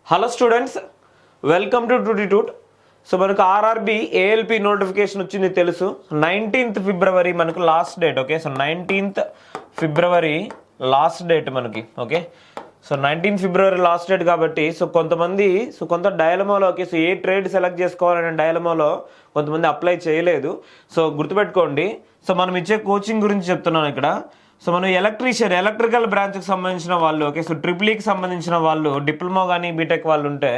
Hello students, welcome to Tutitute. So మనకు RRB ALP notification వచ్చింది తెలుసు. 19th ఫిబ్రవరి మనకు last date. Okay, so 19th ఫిబ్రవరి లాస్ట్ డేట్ మనకి. ఓకే, సో 19th ఫిబ్రవరి లాస్ట్ డేట్ కాబట్టి కొంతమంది కొంత డైలమాలోకి ఏ ట్రేడ్ సెలెక్ట్ చేసుకోవాలనే డైలమాలో కొంతమంది అప్లై చేయలేదు. సో గుర్తుపెట్టుకోండి, సో మనం ఇచ్చే కోచింగ్ గురించి చెప్తున్నాను ఇక్కడ. సో మనం ఎలక్ట్రికల్ బ్రాంచ్కి సంబంధించిన వాళ్ళు, ఓకే, సో ట్రిపుల్ఈకి సంబంధించిన వాళ్ళు, డిప్లొమా కానీ బీటెక్ వాళ్ళు ఉంటే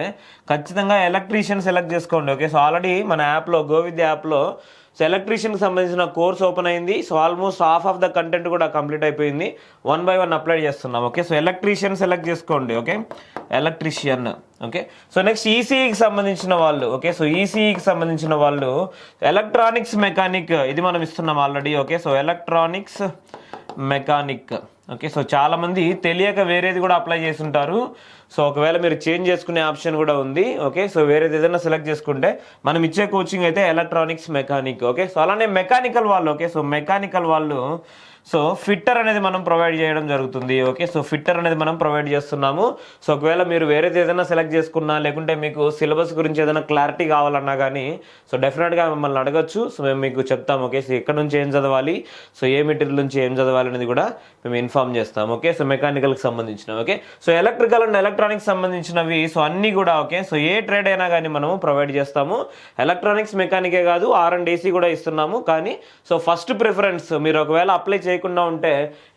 ఖచ్చితంగా ఎలక్ట్రీషియన్ సెలెక్ట్ చేసుకోండి. ఓకే, సో ఆల్రెడీ మన యాప్లో గోవిద్య యాప్లో సో ఎలక్ట్రీషియన్కి సంబంధించిన కోర్స్ ఓపెన్ అయింది. So almost half of the content కూడా కంప్లీట్ అయిపోయింది. 1 by 1 అప్లై చేస్తున్నాం. ఓకే, సో ఎలక్ట్రీషియన్ సెలెక్ట్ చేసుకోండి. Okay, electrician. Okay, so next ఈసీఈకి సంబంధించిన వాళ్ళు, ఓకే, సో ఈసీఈకి సంబంధించిన వాళ్ళు ఎలక్ట్రానిక్స్ మెకానిక్ ఇది మనం ఇస్తున్నాం already. Okay, so electronics mechanic. Okay, so చాలామంది తెలియక వేరేది కూడా అప్లై చేస్తుంటారు. సో ఒకవేళ మీరు చేంజ్ చేసుకునే ఆప్షన్ కూడా ఉంది. ఓకే, సో వేరేది ఏదైనా సెలెక్ట్ చేసుకుంటే మనం ఇచ్చే కోచింగ్ అయితే ఎలక్ట్రానిక్స్ మెకానిక్. ఓకే, సో అలానే మెకానికల్ వాళ్ళు, ఓకే, సో మెకానికల్ వాళ్ళు సో ఫిట్టర్ అనేది మనం ప్రొవైడ్ చేయడం జరుగుతుంది. ఓకే, సో ఫిట్టర్ అనేది మనం ప్రొవైడ్ చేస్తున్నాము. సో ఒకవేళ మీరు వేరేది ఏదైనా సెలెక్ట్ చేసుకున్నా, లేకుంటే మీకు సిలబస్ గురించి ఏదైనా క్లారిటీ కావాలన్నా కానీ సో డెఫినెట్గా మిమ్మల్ని అడగచ్చు. సో మేము మీకు చెప్తాము. ఓకే, సో ఎక్కడ నుంచి ఏం చదవాలి, సో ఏ మెటీరియల్ నుంచి ఏం చదవాలి అనేది కూడా మేము ఇన్ఫార్మ్ చేస్తాం. ఓకే, సో మెకానికల్కి సంబంధించినవి. Okay, so electrical and electronics సంబంధించినవి సో అన్నీ కూడా. ఓకే, సో ఏ ట్రేడ్ అయినా కానీ మనము ప్రొవైడ్ చేస్తాము. ఎలక్ట్రానిక్స్ మెకానికే కాదు, R&AC కూడా ఇస్తున్నాము. కానీ సో ఫస్ట్ ప్రిఫరెన్స్ మీరు ఒకవేళ అప్లై చేయకుండా ఉంటే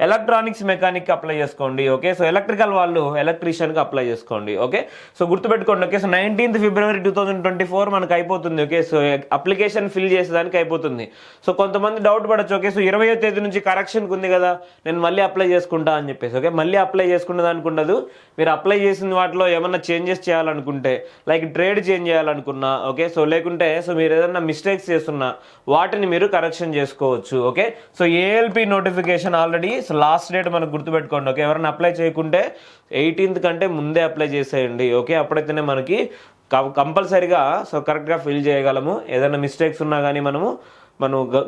ఎలక్ట్రానిక్స్ మెకానిక్ అప్లై చేసుకోండి. ఓకే, సో ఎలక్ట్రికల్ వాళ్ళు ఎలక్ట్రీషియన్కి అప్లై చేసుకోండి. ఓకే, సో గుర్తుపెట్టుకోండి. ఓకే, సో 19th ఫిబ్రవరి 2024 మనకు అయిపోతుంది. ఓకే, సో అప్లికేషన్ ఫిల్ చేసేదానికి అయిపోతుంది. సో కొంతమంది డౌట్ పడచ్చు. ఓకే, సో 20వ తేదీ నుంచి కరెక్షన్కి ఉంది కదా, నేను మళ్ళీ అప్లై చేసుకుంటా అని చెప్పేసి. ఓకే, మళ్ళీ అప్లై చేసుకునేది అనుకుండదు. మీరు అప్లై చేసిన వాటిలో ఏమన్నా చేంజెస్ చేయాలనుకుంటే, లైక్ ట్రేడ్ చేంజ్ చేయాలనుకున్నా, ఓకే, సో లేకుంటే సో మీరు ఏదైనా మిస్టేక్స్ చేస్తున్నా వాటిని మీరు కరెక్షన్ చేసుకోవచ్చు. Okay, so ALP notification already so last date మనకు గుర్తుపెట్టుకోండి. ఓకే, ఎవరైనా అప్లై చేయకుంటే 18th కంటే ముందే అప్లై చేసేయండి. ఓకే, అప్పుడైతేనే మనకి కంపల్సరీగా సో కరెక్ట్గా ఫిల్ చేయగలము. ఏదైనా మిస్టేక్స్ ఉన్నా కానీ మనం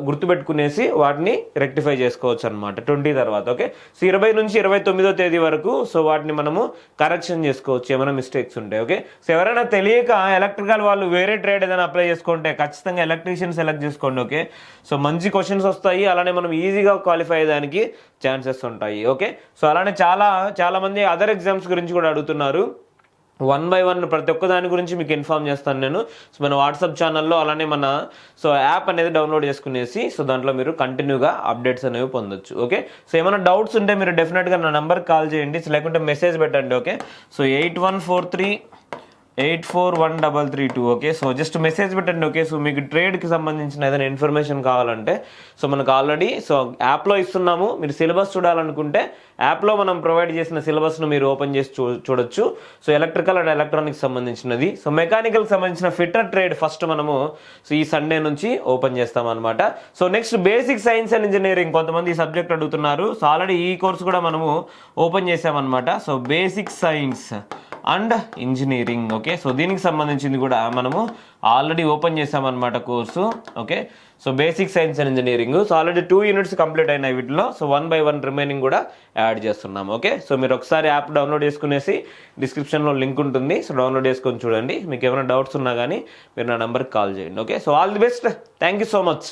గుర్తుపెట్టుకునేసి వాటిని రెక్టిఫై చేసుకోవచ్చు అనమాట 20 తర్వాత. ఓకే, సో 20 నుంచి 29వ తేదీ వరకు సో వాటిని మనము కరెక్షన్ చేసుకోవచ్చు ఏమైనా మిస్టేక్స్ ఉంటే. ఓకే, సో ఎవరైనా తెలియక ఎలక్ట్రికల్ వాళ్ళు వేరే ట్రేడ్ ఏదైనా అప్లై చేసుకుంటే ఖచ్చితంగా ఎలక్ట్రీషియన్ సెలెక్ట్ చేసుకోండి. ఓకే, సో మంచి క్వశ్చన్స్ వస్తాయి, అలానే మనం ఈజీగా క్వాలిఫై అయ్యేదానికి ఛాన్సెస్ ఉంటాయి. ఓకే, సో అలానే చాలా మంది అదర్ ఎగ్జామ్స్ గురించి కూడా అడుగుతున్నారు. 1 by 1 ప్రతి ఒక్క దాని గురించి మీకు ఇన్ఫార్మ్ చేస్తాను నేను. సో మన వాట్సాప్ ఛానల్లో అలానే మన సో యాప్ అనేది డౌన్లోడ్ చేసుకునేసి సో దాంట్లో మీరు కంటిన్యూగా అప్డేట్స్ అనేవి పొందొచ్చు. ఓకే, సో ఏమైనా డౌట్స్ ఉంటే మీరు డెఫినెట్గా నా నెంబర్కి కాల్ చేయండి, లేకుంటే మెసేజ్ పెట్టండి. Okay, so 8143841332. Okay, so just message పెట్టండి. ఓకే, సో మీకు ట్రేడ్కి సంబంధించిన ఏదైనా ఇన్ఫర్మేషన్ కావాలంటే సో మనకు ఆల్రెడీ సో యాప్లో ఇస్తున్నాము. మీరు సిలబస్ చూడాలనుకుంటే యాప్లో మనం ప్రొవైడ్ చేసిన సిలబస్ను మీరు ఓపెన్ చేసి చూడొచ్చు. సో ఎలక్ట్రికల్ అండ్ ఎలక్ట్రానిక్స్ సంబంధించినది. సో మెకానికల్కి సంబంధించిన ఫిట్టర్ ట్రేడ్ ఫస్ట్ మనము సో ఈ సండే నుంచి ఓపెన్ చేస్తామన్నమాట. So next basic science and engineering కొంతమంది ఈ సబ్జెక్ట్ అడుగుతున్నారు. సో ఆల్రెడీ ఈ కోర్స్ కూడా మనము ఓపెన్ చేసామన్నమాట. So basic science and engineering. Okay, so దీనికి సంబంధించింది కూడా మనము ఆల్రెడీ ఓపెన్ చేసామన్నమాట course. Okay, so basic science and engineering so already 2 units complete అయినాయి. వీటిలో సో 1 by 1 రిమైనింగ్ కూడా యాడ్ చేస్తున్నాము. ఓకే, సో మీరు ఒకసారి యాప్ డౌన్లోడ్ చేసుకునేసి డిస్క్రిప్షన్లో లింక్ ఉంటుంది. సో డౌన్లోడ్ చేసుకొని చూడండి. మీకు ఏమైనా డౌట్స్ ఉన్నా కానీ మీరు నా నెంబర్కి కాల్ చేయండి. Okay, so all the best. Thank you so much.